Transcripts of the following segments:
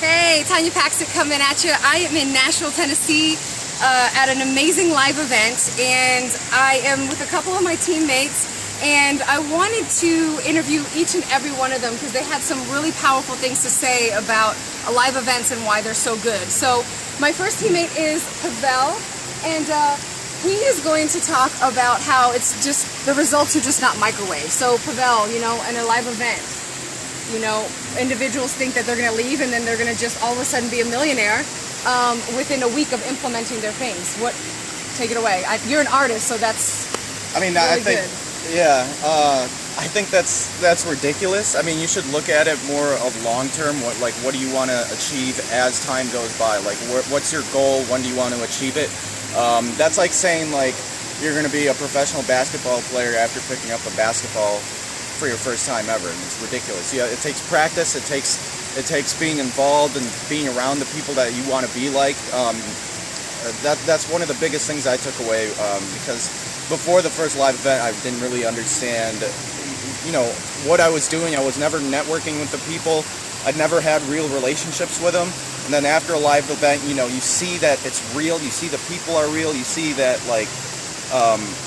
Hey, Tanya Paxton coming at you. I am in Nashville, Tennessee at an amazing live event, and I am with a couple of my teammates, and I wanted to interview each and every one of them because they had some really powerful things to say about live events and why they're so good. So my first teammate is Pavel, and he is going to talk about how it's just, the results are just not microwave. So Pavel, you know, in a live event, you know, individuals think that they're going to leave and then they're going to just all of a sudden be a millionaire within a week of implementing their things. Take it away. You're an artist, so that's really I think good. Yeah, I think that's ridiculous. I mean, you should look at it more of long term. What do you want to achieve as time goes by? Like, what's your goal? When do you want to achieve it? That's like saying like you're going to be a professional basketball player after picking up a basketball for your first time ever, and it's ridiculous. Yeah, it takes practice. It takes being involved and being around the people that you want to be like. That's one of the biggest things I took away because before the first live event, I didn't really understand, you know, what I was doing. I was never networking with the people. I'd never had real relationships with them. And then after a live event, you know, you see that it's real. You see the people are real. You see that, like,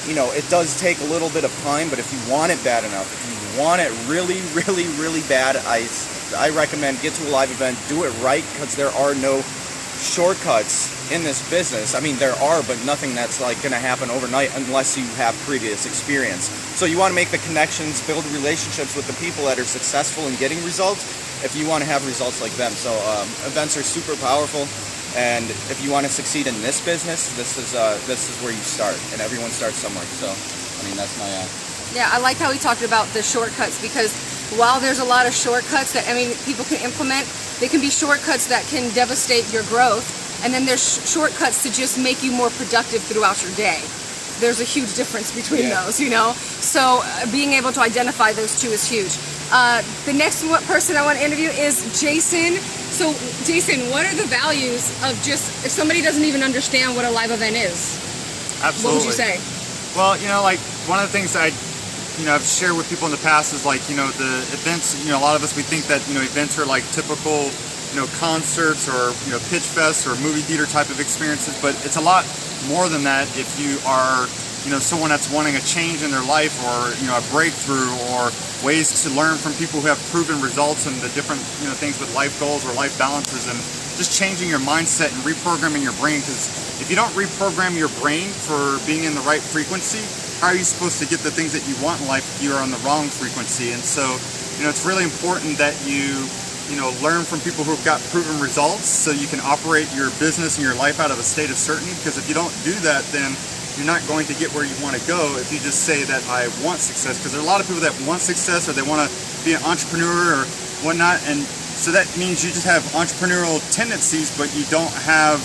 you know, it does take a little bit of time, but if you want it bad enough, if you want it really, really, really bad, I recommend get to a live event, do it right, because there are no shortcuts in this business. I mean, there are, but nothing that's like going to happen overnight unless you have previous experience. So you want to make the connections, build relationships with the people that are successful in getting results if you want to have results like them. So events are super powerful, and if you want to succeed in this business, this is where you start, and everyone starts somewhere. So I mean, that's my Yeah, I like how he talked about the shortcuts, because while there's a lot of shortcuts that, I mean, people can implement, they can be shortcuts that can devastate your growth, and then there's shortcuts to just make you more productive throughout your day. There's a huge difference between those, you know? So being able to identify those two is huge. The next person I want to interview is Jason. So Jason, what are the values of just, if somebody doesn't even understand what a live event is? Absolutely. What would you say? Well, you know, like one of the things I've shared with people in the past is like, you know, the events, you know, a lot of us, we think that, you know, events are like typical, you know, concerts or, you know, pitch fests or movie theater type of experiences, but it's a lot more than that if you are, you know, someone that's wanting a change in their life or, you know, a breakthrough or ways to learn from people who have proven results and the different, you know, things with life goals or life balances, and just changing your mindset and reprogramming your brain, because if you don't reprogram your brain for being in the right frequency, how are you supposed to get the things that you want in life if you are on the wrong frequency? And so, you know, it's really important that you know, learn from people who've got proven results so you can operate your business and your life out of a state of certainty, because if you don't do that, then you're not going to get where you want to go if you just say that I want success, because there are a lot of people that want success or they want to be an entrepreneur or whatnot, and so that means you just have entrepreneurial tendencies, but you don't have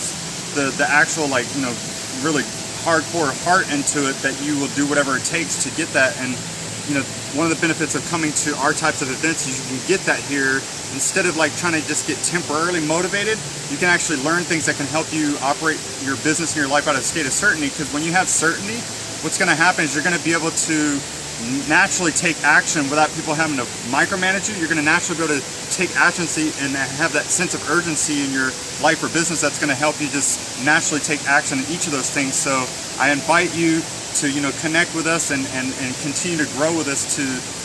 the actual, like, you know, really hardcore heart into it that you will do whatever it takes to get that. And you know, one of the benefits of coming to our types of events is you can get that here. Instead of like trying to just get temporarily motivated, you can actually learn things that can help you operate your business and your life out of a state of certainty, because when you have certainty, what's going to happen is you're going to be able to naturally take action without people having to micromanage you. You're going to naturally be able to take action and have that sense of urgency in your life or business that's going to help you just naturally take action in each of those things. So I invite you to, you know, connect with us and continue to grow with us to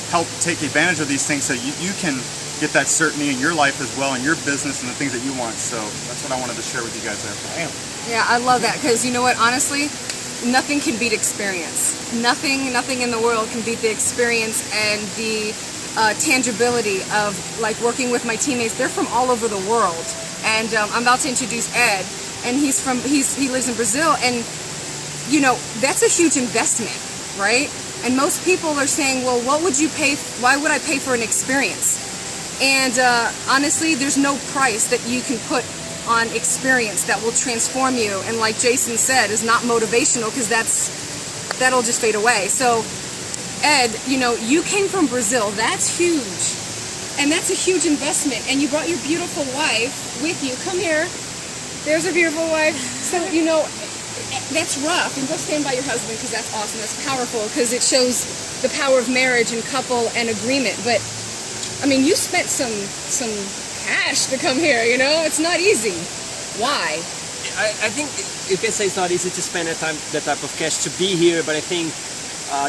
help take advantage of these things so you can get that certainty in your life as well, in your business and the things that you want. So that's what I wanted to share with you guys there. Yeah, I love that, because you know what, honestly, nothing can beat experience. Nothing in the world can beat the experience and the tangibility of like working with my teammates. They're from all over the world, and I'm about to introduce Ed, and he lives in Brazil, and you know, that's a huge investment, right? And most people are saying, well, what would you pay? Why would I pay for an experience? And honestly, there's no price that you can put on experience that will transform you, and like Jason said, is not motivational, because that'll just fade away. So Ed, you know, you came from Brazil. That's huge, and that's a huge investment, and you brought your beautiful wife with you. Come here. There's a beautiful wife. So, you know, that's rough, and go stand by your husband, because that's awesome. That's powerful, because it shows the power of marriage and couple and agreement. But I mean, you spent some cash to come here, you know? It's not easy. Why? I think you can say it's not easy to spend that type of cash to be here, but I think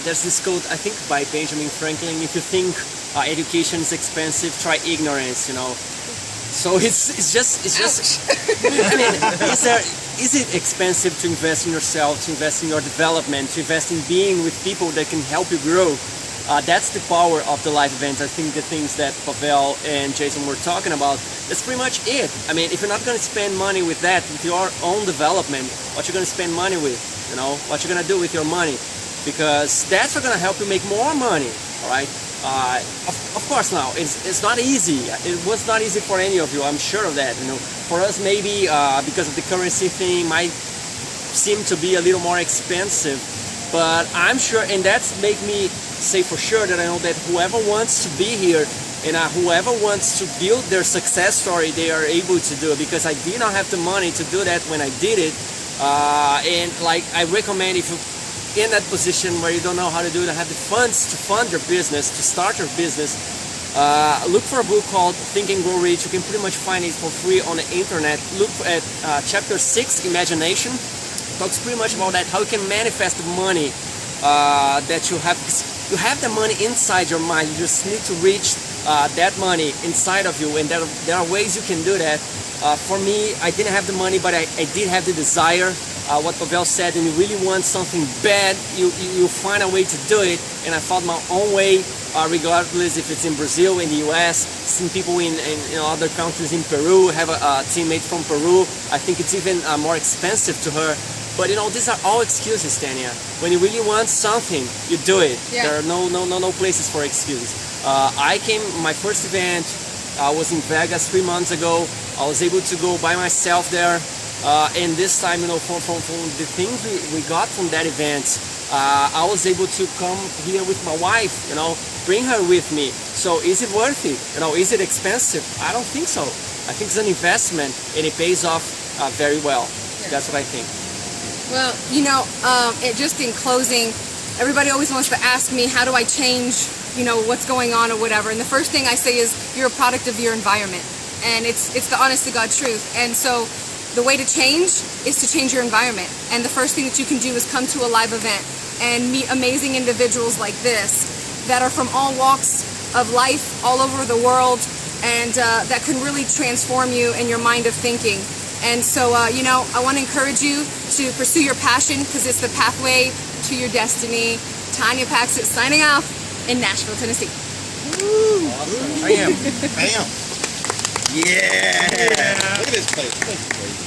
there's this quote, I think by Benjamin Franklin, if you think education is expensive, try ignorance, you know. So it's just I mean, is it expensive to invest in yourself, to invest in your development, to invest in being with people that can help you grow? That's the power of the live events. I think the things that Pavel and Jason were talking about, that's pretty much it. I mean, if you're not going to spend money with that, with your own development, what you're going to spend money with, you know, what you're going to do with your money, because that's what's going to help you make more money, all right? Of course now, it's not easy. It was not easy for any of you, I'm sure of that. You know, for us maybe because of the currency thing might seem to be a little more expensive, but I'm sure, and that's make me say for sure that I know that whoever wants to be here and whoever wants to build their success story, they are able to do it, because I did not have the money to do that when I did it, and like I recommend, if you in that position where you don't know how to do it and have the funds to fund your business, to start your business, look for a book called Think and Grow Rich. You can pretty much find it for free on the internet. Look at chapter 6, Imagination. Talks pretty much about that, how you can manifest the money that you have. You have the money inside your mind. You just need to reach that money inside of you, and there are ways you can do that. For me, I didn't have the money, but I did have the desire. What Pavel said, and you really want something bad, you find a way to do it, and I found my own way, regardless if it's in Brazil, in the US, seen people in other countries, in Peru, have a teammate from Peru. I think it's even more expensive to her. But you know, these are all excuses, Tanya. When you really want something, you do it. Yeah. There are no places for excuses. I came, my first event was in Vegas 3 months ago. I was able to go by myself there. And this time, you know, from the things we got from that event, I was able to come here with my wife, you know, bring her with me. So is it worth it? You know, is it expensive? I don't think so. I think it's an investment, and it pays off very well. Yeah. That's what I think. Well, you know, just in closing, everybody always wants to ask me, how do I change, you know, what's going on or whatever. And the first thing I say is, you're a product of your environment. And it's the honest to God truth. And so the way to change is to change your environment. And the first thing that you can do is come to a live event and meet amazing individuals like this that are from all walks of life, all over the world, and that can really transform you in your mind of thinking. And so, you know, I want to encourage you to pursue your passion, because it's the pathway to your destiny. Tanya Paxton signing off in Nashville, Tennessee. Woo. Awesome. Bam. Bam. Yeah. Look at this place. This place is crazy.